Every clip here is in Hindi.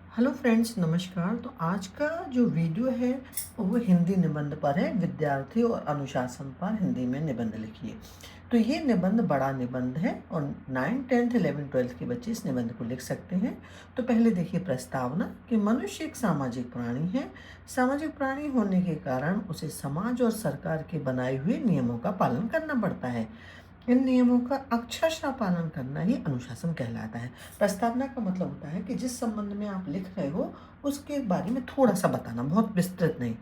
हेलो फ्रेंड्स, नमस्कार। तो आज का जो वीडियो है वो हिंदी निबंध पर है। विद्यार्थी और अनुशासन पर हिंदी में निबंध लिखिए। तो ये निबंध बड़ा निबंध है और 9, 10, 11, 12 के बच्चे इस निबंध को लिख सकते हैं। तो पहले देखिए प्रस्तावना कि मनुष्य एक सामाजिक प्राणी है। सामाजिक प्राणी होने के कारण उसे समाज और सरकार के बनाए हुए नियमों का पालन करना पड़ता है। इन नियमों का अक्षरशः पालन करना ही अनुशासन कहलाता है। प्रस्तावना का मतलब होता है कि जिस संबंध में आप लिख रहे हो उसके बारे में थोड़ा सा बताना, बहुत विस्तृत नहीं।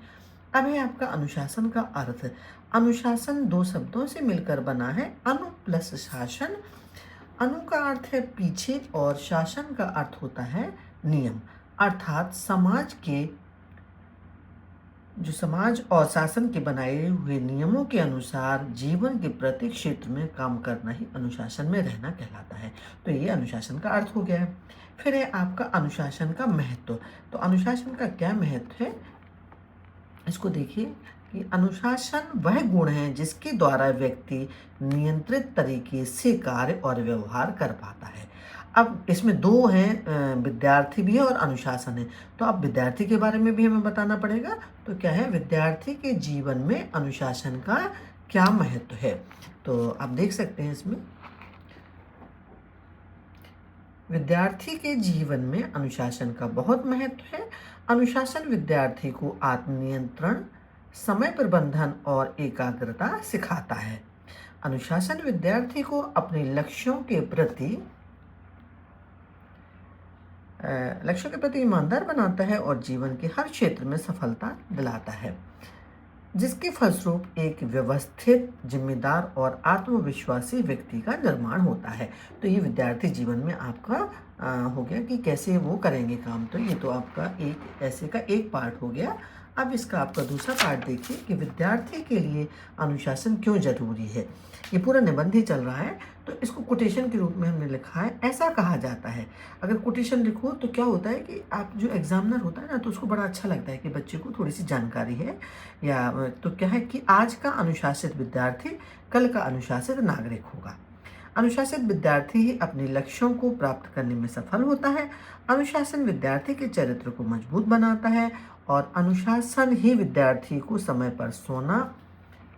अब है आपका अनुशासन का अर्थ। अनुशासन दो शब्दों से मिलकर बना है, अनु प्लस शासन। अनु का अर्थ है पीछे और शासन का अर्थ होता है नियम, अर्थात समाज और शासन के बनाए हुए नियमों के अनुसार जीवन के प्रत्येक क्षेत्र में काम करना ही अनुशासन में रहना कहलाता है। तो ये अनुशासन का अर्थ हो गया है। फिर है आपका अनुशासन का महत्व। तो अनुशासन का क्या महत्व है, इसको देखिए कि अनुशासन वह गुण है जिसके द्वारा व्यक्ति नियंत्रित तरीके से कार्य और व्यवहार कर पाता है। अब इसमें दो हैं, विद्यार्थी भी है और अनुशासन है। तो अब विद्यार्थी के बारे में भी हमें बताना पड़ेगा। तो क्या है, विद्यार्थी के जीवन में अनुशासन का क्या महत्व है। तो आप देख सकते हैं इसमें विद्यार्थी के जीवन में अनुशासन का बहुत महत्व है। अनुशासन विद्यार्थी को आत्मनियंत्रण, समय प्रबंधन और एकाग्रता सिखाता है। अनुशासन विद्यार्थी को अपने लक्ष्यों के प्रति ईमानदार बनाता है और जीवन के हर क्षेत्र में सफलता दिलाता है, जिसके फलस्वरूप एक व्यवस्थित, जिम्मेदार और आत्मविश्वासी व्यक्ति का निर्माण होता है। तो ये विद्यार्थी जीवन में आपका हो गया कि कैसे वो करेंगे काम। तो ये तो आपका एक ऐसे का एक पार्ट हो गया। अब इसका आपका दूसरा पार्ट देखिए कि विद्यार्थी के लिए अनुशासन क्यों जरूरी है। ये पूरा निबंध ही चल रहा है, तो इसको कोटेशन के रूप में हमने लिखा है। ऐसा कहा जाता है, अगर कोटेशन लिखो तो क्या होता है कि आप जो एग्जामिनर होता है ना, तो उसको बड़ा अच्छा लगता है कि बच्चे को थोड़ी सी जानकारी है। या तो क्या है कि आज का अनुशासित विद्यार्थी कल का अनुशासित नागरिक होगा। अनुशासित विद्यार्थी ही अपने लक्ष्यों को प्राप्त करने में सफल होता है। अनुशासन विद्यार्थी के चरित्र को मजबूत बनाता है और अनुशासन ही विद्यार्थी को समय पर सोना,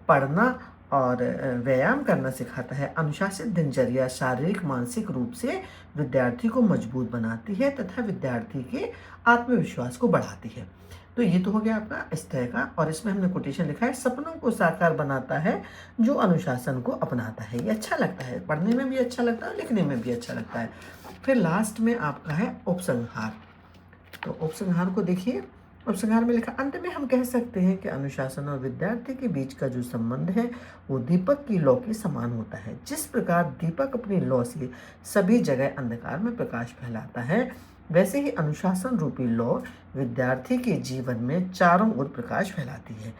पढ़ना और व्यायाम करना सिखाता है। अनुशासित दिनचर्या शारीरिक मानसिक रूप से विद्यार्थी को मजबूत बनाती है तथा विद्यार्थी के आत्मविश्वास को बढ़ाती है। तो ये तो हो गया आपका इस तरह का। और इसमें हमने कोटेशन लिखा है, सपनों को साकार बनाता है जो अनुशासन को अपनाता है। ये अच्छा लगता है, पढ़ने में भी अच्छा लगता है, लिखने में भी अच्छा लगता है। फिर लास्ट में आपका है उपसंहार। तो उपसंहार को देखिए। उपसंहार में लिखा, अंत में हम कह सकते हैं कि अनुशासन और विद्यार्थी के बीच का जो संबंध है वो दीपक की लौ के समान होता है। जिस प्रकार दीपक अपनी लौ से सभी जगह अंधकार में प्रकाश फैलाता है, वैसे ही अनुशासन रूपी लौ विद्यार्थी के जीवन में चारों ओर प्रकाश फैलाती है।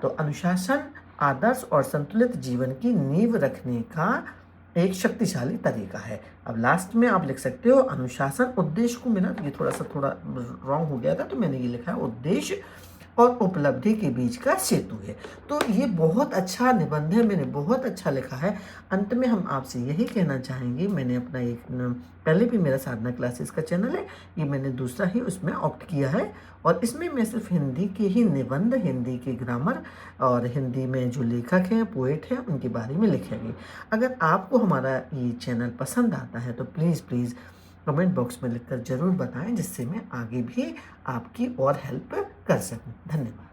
तो अनुशासन आदर्श और संतुलित जीवन की नींव रखने का एक शक्तिशाली तरीका है। अब लास्ट में आप लिख सकते हो अनुशासन उद्देश्य को मिला। तो ये थोड़ा रॉन्ग हो गया था, तो मैंने ये लिखा है उद्देश्य और उपलब्धि के बीच का सेतु है। तो ये बहुत अच्छा निबंध है, मैंने बहुत अच्छा लिखा है। अंत में हम आपसे यही कहना चाहेंगे, मैंने अपना पहले भी मेरा साधना क्लासेस का चैनल है, ये मैंने दूसरा ही उसमें ऑप्ट किया है। और इसमें मैं सिर्फ हिंदी के ही निबंध, हिंदी के ग्रामर और हिंदी में जो लेखक हैं, पोएट हैं, उनके बारे में लिखेंगे। अगर आपको हमारा ये चैनल पसंद आता है तो प्लीज़ कमेंट बॉक्स में लिखकर ज़रूर बताएं, जिससे मैं आगे भी आपकी और हेल्प कर सकूं। धन्यवाद।